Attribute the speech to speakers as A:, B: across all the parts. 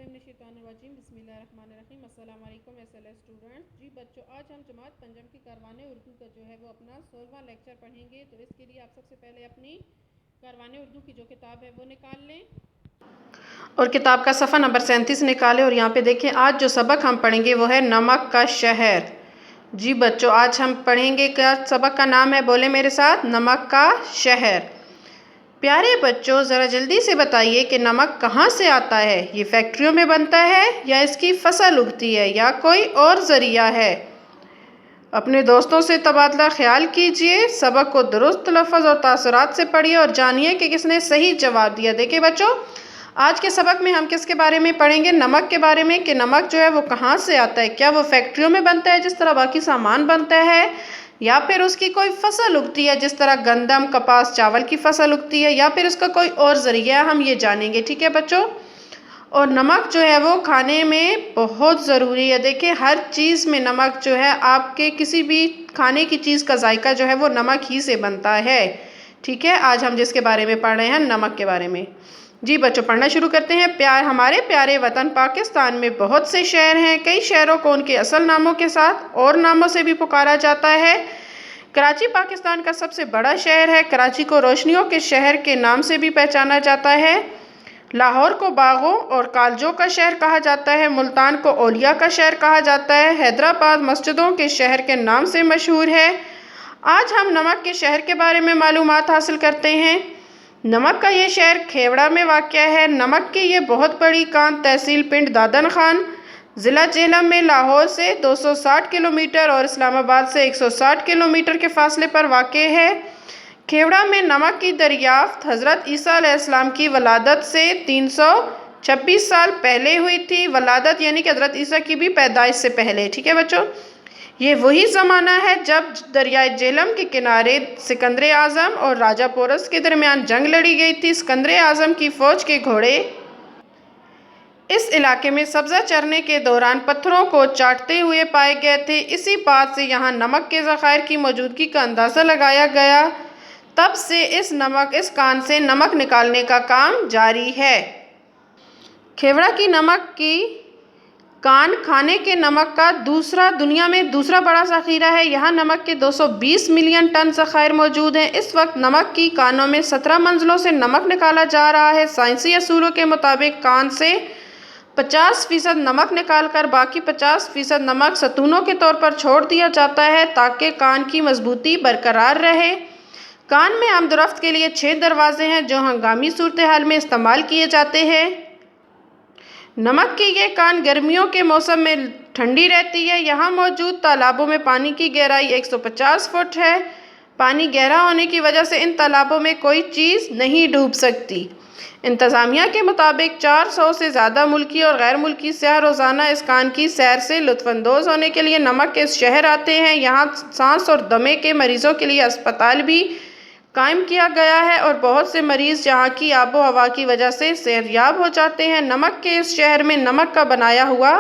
A: बिस्मिल्लाहिर्रहमानिर्रहीम बिस्मिल्लाहिर्रहमानिर्रहीम अस्सलाम वालेकुम एसएलएस स्टूडेंट्स। जी बच्चों, आज हम जमात पंजम की कारवाने उर्दू का जो है वो अपना 16वां लेक्चर पढ़ेंगे। तो इसके लिए आप सबसे पहले अपनी कारवाने उर्दू की जो किताब है वो निकाल लें और किताब का सफ़ा नंबर 37 निकालें। और यहाँ पे देखें, आज जो सबक हम पढ़ेंगे वो है नमक का शहर। जी बच्चों, आज हम पढ़ेंगे, क्या सबक का नाम है, बोले मेरे साथ, नमक का शहर। प्यारे बच्चों, ज़रा जल्दी से बताइए कि नमक कहाँ से आता है। ये फैक्ट्रियों में बनता है या इसकी फसल उगती है या कोई और ज़रिया है। अपने दोस्तों से तबादला ख्याल कीजिए, सबक को दुरुस्त लफ्ज़ और तासुरात से पढ़िए और जानिए कि किसने सही जवाब दिया। देखिए बच्चों, आज के सबक में हम किसके बारे में पढ़ेंगे, नमक के बारे में, कि नमक जो है वो कहाँ से आता है। क्या वो फैक्ट्रियों में बनता है जिस तरह बाकी सामान बनता है, या फिर उसकी कोई फसल उगती है जिस तरह गंदम, कपास, चावल की फसल उगती है, या फिर उसका कोई और ज़रिया, हम ये जानेंगे। ठीक है बच्चों। और नमक जो है वो खाने में बहुत ज़रूरी है। देखिए, हर चीज़ में नमक जो है, आपके किसी भी खाने की चीज़ का जायका जो है वो नमक ही से बनता है। ठीक है, आज हम जिसके बारे में पढ़ रहे हैं, नमक के बारे में। जी बच्चों, पढ़ना शुरू करते हैं। हमारे प्यारे वतन पाकिस्तान में बहुत से शहर हैं। कई शहरों को उनके असल नामों के साथ और नामों से भी पुकारा जाता है। कराची पाकिस्तान का सबसे बड़ा शहर है। कराची को रोशनियों के शहर के नाम से भी पहचाना जाता है। लाहौर को बागों और कॉलेजों का शहर कहा जाता है। मुल्तान को औलिया का शहर कहा जाता है। हैदराबाद मस्जिदों के शहर के नाम से मशहूर है। आज हम नमक के शहर के बारे में मालूमात हासिल करते हैं। नमक का ये शहर खेवड़ा में वाक़या है। नमक की ये बहुत बड़ी कान तहसील पिंड दादन खान, ज़िला जेहलम में लाहौर से 260 किलोमीटर और इस्लामाबाद से 160 किलोमीटर के फासले पर वाक़या है। खेवड़ा में नमक की दरियाफ्त हज़रत ईसा अलैहिस्सलाम की वलादत से 326 साल पहले हुई थी। वलादत यानी कि हज़रत ईसा की भी पैदाइश से पहले। ठीक है बच्चों, ये वही ज़माना है जब दरियाए जेहलम के किनारे सिकंदर आज़म और राजा पोरस के दरमियान जंग लड़ी गई थी। सिकंदर आज़म की फ़ौज के घोड़े इस इलाके में सब्ज़ा चरने के दौरान पत्थरों को चाटते हुए पाए गए थे। इसी बात से यहाँ नमक के ज़खायर की मौजूदगी का अंदाज़ा लगाया गया। तब से इस कान से नमक निकालने का काम जारी है। खेवड़ा की नमक की कान खाने के नमक का दुनिया में दूसरा बड़ा ज़ख़ीरा है। यहाँ नमक के 220 मिलियन टन ज़खायर मौजूद हैं। इस वक्त नमक की कानों में 17 मंजिलों से नमक निकाला जा रहा है। साइंसी असूलों के मुताबिक कान से 50% नमक निकालकर बाकी 50% नमक सतूनों के तौर पर छोड़ दिया जाता है ताकि कान की मजबूती बरकरार रहे। कान में आमदरफ्त के लिए 6 दरवाजे हैं जो हंगामी सूरत हाल में इस्तेमाल किए जाते हैं। नमक की ये कान गर्मियों के मौसम में ठंडी रहती है। यहाँ मौजूद तालाबों में पानी की गहराई 150 फुट है। पानी गहरा होने की वजह से इन तालाबों में कोई चीज़ नहीं डूब सकती। इंतज़ामिया के मुताबिक 400 से ज़्यादा मुल्की और गैर मुल्की सयाह रोज़ाना इस कान की सैर से लुत्फ़अंदोज़ होने के लिए नमक के इस शहर आते हैं। यहाँ सांस और दमे के मरीज़ों के लिए अस्पताल भी कायम किया गया है और बहुत से मरीज़ यहाँ की आबो हवा की वजह से सेहतयाब हो जाते हैं। नमक के इस शहर में नमक का बनाया हुआ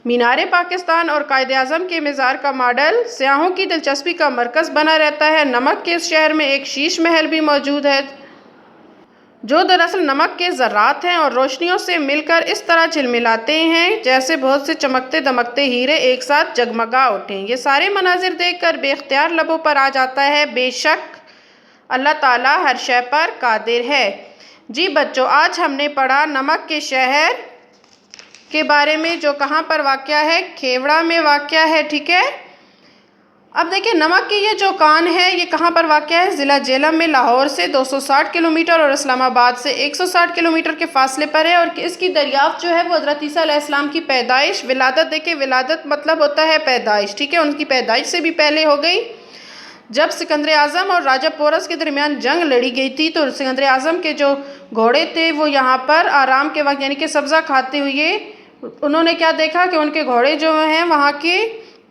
A: मीनारे पाकिस्तान और कायदे आज़म के मज़ार का मॉडल सयाहों की दिलचस्पी का मरकज़ बना रहता है। नमक के इस शहर में एक शीश महल भी मौजूद है जो दरअसल नमक के ज़र्रात हैं और रोशनियों से मिलकर इस तरह झिलमिलाते हैं जैसे बहुत से चमकते दमकते हीरे एक साथ जगमगा उठें। ये सारे मनाजिर देखकर बेख्तियार लबों पर आ जाता है, बेशक अल्लाह ताला हर शय पर कादिर है। जी बच्चों, आज हमने पढ़ा नमक के शहर के बारे में जो कहाँ पर वाक़या है, खेवड़ा में वाक़या है। ठीक है, अब देखिए, नमक की ये जो कान है ये कहाँ पर वाक़या है, ज़िला जेहलम में लाहौर से 260 किलोमीटर और इस्लामाबाद से 160 किलोमीटर के फासले पर है। और इसकी दरियाफ्त जो है वो हज़रत ईसा अलैहिस्सलाम की पैदाइश, विलादत, देखिए विलादत मतलब होता है पैदाइश। ठीक है, उनकी पैदाइश से भी पहले हो गई। जब सिकंदर आज़म और राजा पोरस के दरमियान जंग लड़ी गई थी तो सिकंदर आज़म के जो घोड़े थे वो यहाँ पर आराम के वक्त यानी कि सब्ज़ा खाते हुए उन्होंने क्या देखा कि उनके घोड़े जो हैं वहाँ के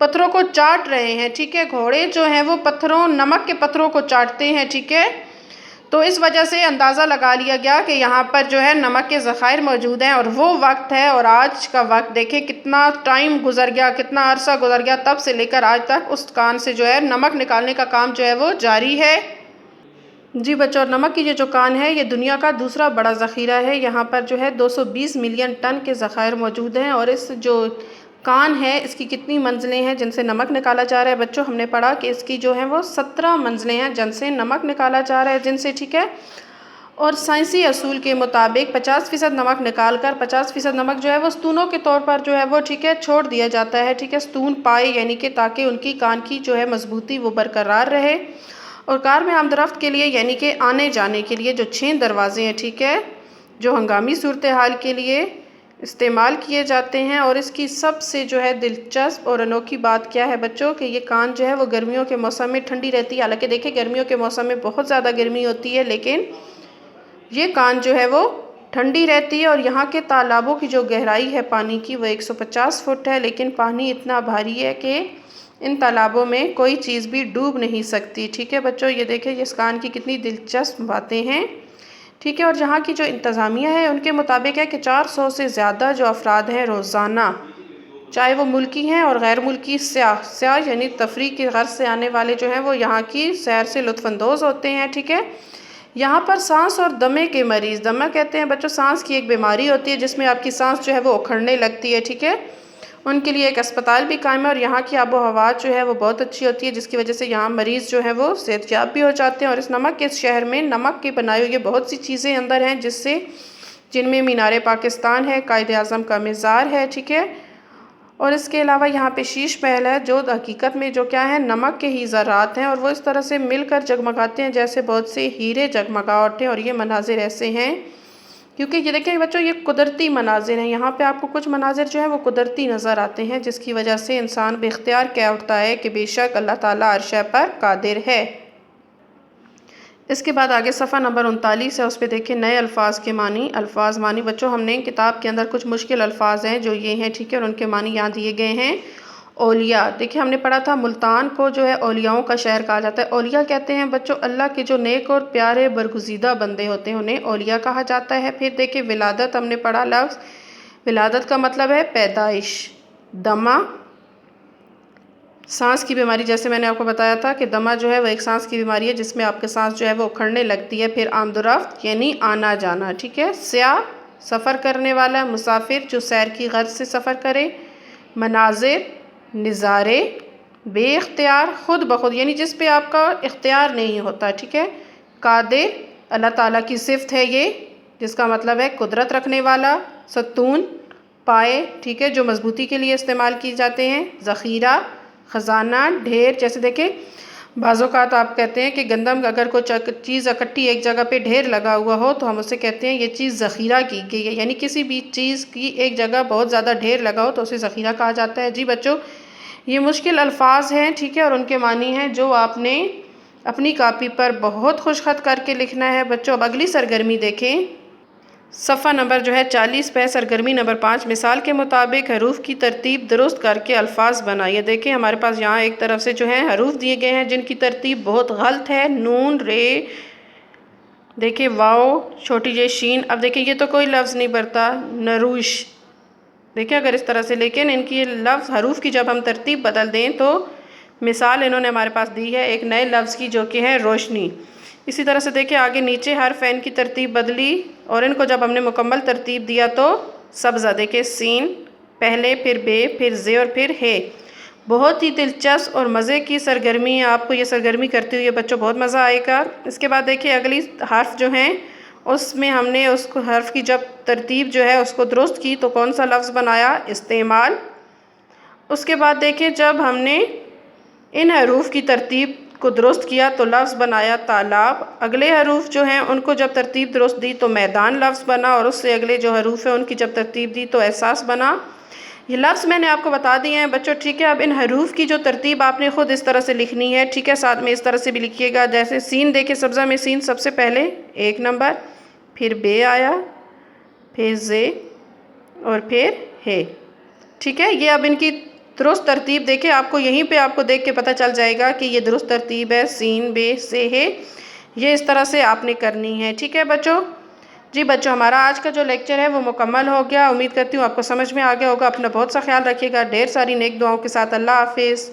A: पत्थरों को चाट रहे हैं। ठीक है, घोड़े जो हैं वो नमक के पत्थरों को चाटते हैं। ठीक है, तो इस वजह से अंदाज़ा लगा लिया गया कि यहाँ पर जो है नमक के ज़खायर मौजूद हैं। और वो वक्त है, और आज का वक्त देखें कितना टाइम गुजर गया, कितना अरसा गुजर गया, तब से लेकर आज तक उस कान से जो है नमक निकालने का काम जो है वो जारी है। जी बच्चों, और नमक की ये जो कान है ये दुनिया का दूसरा बड़ा ज़ख़ीरा है। यहाँ पर जो है 220 मिलियन टन के ज़ख़ायर मौजूद हैं। और इस जो कान है इसकी कितनी मंजिलें हैं जिनसे नमक निकाला जा रहा है बच्चों, हमने पढ़ा कि इसकी जो है वो 17 मंजिलें हैं जिनसे नमक निकाला जा रहा है, जिनसे, ठीक है। और साइंसी असूल के मुताबिक 50% नमक निकाल कर 50% नमक जो है वो स्तूनों के तौर पर जो है वो, ठीक है, छोड़ दिया जाता है, ठीक है, स्तून पाए यानी कि ताकि उनकी कान की जो है मजबूती वो बरकरार रहे। और कार में आमदरफ्त के लिए यानी कि आने जाने के लिए जो 6 दरवाजे हैं, ठीक है, जो हंगामी सूरत हाल के लिए इस्तेमाल किए जाते हैं। और इसकी सबसे जो है दिलचस्प और अनोखी बात क्या है बच्चों कि ये कान जो है वो गर्मियों के मौसम में ठंडी रहती है। हालांकि देखिए गर्मियों के मौसम में बहुत ज़्यादा गर्मी होती है, लेकिन ये कान जो है वो ठंडी रहती है। और यहाँ के तालाबों की जो गहराई है पानी की वो 150 फुट है, लेकिन पानी इतना भारी है कि इन तालाबों में कोई चीज़ भी डूब नहीं सकती, ठीक है बच्चों। ये देखें इस कान की कितनी दिलचस्प बातें हैं, ठीक है। और यहाँ की जो इंतज़ामिया है उनके मुताबिक है कि 400 से ज़्यादा जो अफराद हैं रोज़ाना, चाहे वो मुल्की हैं और गैर मुल्की सयाह यानी तफरीह की गर्ज से आने वाले जो हैं वो यहाँ की सैर से लुत्फ़अंदोज़ होते हैं, ठीक है। यहाँ पर सांस और दमे के मरीज़, दमा कहते हैं बच्चों सांस की एक बीमारी होती है जिसमें आपकी सांस जो है वो उखड़ने लगती है, ठीक है, उनके लिए एक अस्पताल भी कायम है। और यहाँ की आबो हवा जो है वो बहुत अच्छी होती है जिसकी वजह से यहाँ मरीज़ जो है वो सेहतयाब भी हो जाते हैं। और इस नमक के शहर में नमक के बनाए हुए बहुत सी चीज़ें अंदर हैं जिनमें मीनार पाकिस्तान है, कायद आज़म का मज़ार है, ठीक है। और इसके अलावा यहाँ पे शीश महल है जो हकीकत में जो क्या है नमक के ही ज़रात हैं, और वो इस तरह से मिलकर जगमगाते हैं जैसे बहुत से हीरे जगमगा उठे। और ये मनाजिर ऐसे हैं क्योंकि ये देखें बच्चों ये कुदरती मनाजिर हैं। यहाँ पे आपको कुछ मनाजिर जो है वो कुदरती नज़र आते हैं जिसकी वजह से इंसान बेख्तियार कह उठता है कि बेशक अल्लाह ताला अर्श पर कादिर है। इसके बाद आगे सफ़ा नंबर 39 है, उस पर देखिए नए अल्फाज के मानी। अल्फाज मानी बच्चों हमने किताब के अंदर कुछ मुश्किल अल्फाज हैं जो ये हैं, ठीक है, और उनके मानी यहाँ दिए गए हैं। औलिया, देखिए हमने पढ़ा था मुल्तान को जो है औलियाओं का शहर कहा जाता है। औलिया कहते हैं बच्चों अल्लाह के जो नेक और प्यारे बरगुज़ीदा बंदे होते हैं उन्हें औलिया कहा जाता है। फिर देखिए विलादत हमने पढ़ा, लफ्ज़ विलादत का मतलब है पैदाइश। दमा सांस की बीमारी, जैसे मैंने आपको बताया था कि दमा जो है वो एक सांस की बीमारी है जिसमें आपके सांस जो है वो उखड़ने लगती है। फिर आमदरफ्त यानी आना जाना, ठीक है। स्याह सफ़र करने वाला, मुसाफिर जो सैर की गर्ज से सफ़र करे। मनाजिर नज़ारे, बेख्तियार खुद ब खुद यानी जिस पे आपका इख्तियार नहीं होता, ठीक है। कादिर अल्लाह ताला की सिफ़त है ये जिसका मतलब है कुदरत रखने वाला। सतून पाए, ठीक है, जो मजबूती के लिए इस्तेमाल किए जाते हैं। ज़ख़ीरा ख़जाना ढेर, जैसे देखें बाज़ोकात आप कहते हैं कि गंदम अगर कोई चीज़ इकट्ठी एक जगह पे ढेर लगा हुआ हो तो हम उसे कहते हैं ये चीज़ ज़ख़ीरा की गई है, यानी किसी भी चीज़ की एक जगह बहुत ज़्यादा ढेर लगा हो तो उसे ज़ख़ीरा कहा जाता है। जी बच्चों ये मुश्किल अल्फाज हैं, ठीक है, और उनके मानी हैं जो आपने अपनी कापी पर बहुत खुशखत करके लिखना है बच्चों। अब अगली सरगर्मी देखें, सफ़ा नंबर जो है 40 पे सरगर्मी नंबर 5 मिसाल के मुताबिक हरूफ की तरतीब दुरुस्त करके अल्फाज बनाइए। देखें हमारे पास यहाँ एक तरफ से जो है हरूफ दिए गए हैं जिनकी तरतीब बहुत गलत है। नून रे, देखिए वाओ छोटी जे शीन। अब देखिए ये तो कोई लफ्ज़ नहीं बनता, नरूश, देखिए अगर इस तरह से, लेकिन इनकी ये लफ्ज़ हरूफ की जब हम तरतीब बदल दें तो मिसाल इन्होंने हमारे पास दी है एक नए लफ्ज़ की जो कि है रोशनी। इसी तरह से देखिए आगे नीचे हर फ़ैन की तरतीब बदली और इनको जब हमने मुकम्मल तरतीब दिया तो सब्ज़ा, देखिए सीन पहले, फिर बे, फिर जे और फिर हे। बहुत ही दिलचस्प और मज़े की सरगर्मी है, आपको ये सरगर्मी करते हुए बच्चों बहुत मज़ा आएगा। इसके बाद देखिए अगली हर्फ जो हैं उसमें हमने उसको हर्फ की जब तरतीब जो है उसको दुरुस्त की तो कौन सा लफ्ज़ बनाया, इस्तेमाल। उसके बाद देखिए जब हमने इन हरूफ की तरतीब को दुरुस्त किया तो लफ्ज़ बनाया तालाब। अगले हरूफ जो हैं उनको जब तरतीब दुरुस्त दी तो मैदान लफ्ज़ बना, और उससे अगले जो हरूफ हैं उनकी जब तरतीब दी तो एहसास बना। ये लफ्ज़ मैंने आपको बता दिए हैं बच्चों, ठीक है। अब इन हरूफ की जो तरतीब आपने ख़ुद इस तरह से लिखनी है, ठीक है, साथ में इस तरह से भी लिखिएगा। जैसे सीन देखिए सब्ज़ा में सीन सबसे पहले 1 नंबर, फिर बे आया, फिर जे और फिर हे, ठीक है। ये अब इनकी दुरुस्त तरतीब देखिए, आपको यहीं पे आपको देख के पता चल जाएगा कि ये दुरुस्त तरतीब है, सीन बे से है, ये इस तरह से आपने करनी है, ठीक है बच्चों। जी बच्चों हमारा आज का जो लेक्चर है वो मुकम्मल हो गया। उम्मीद करती हूँ आपको समझ में आ गया होगा। अपना बहुत सा ख्याल रखिएगा। ढेर सारी नेक दुआओं के साथ अल्लाह हाफिज़।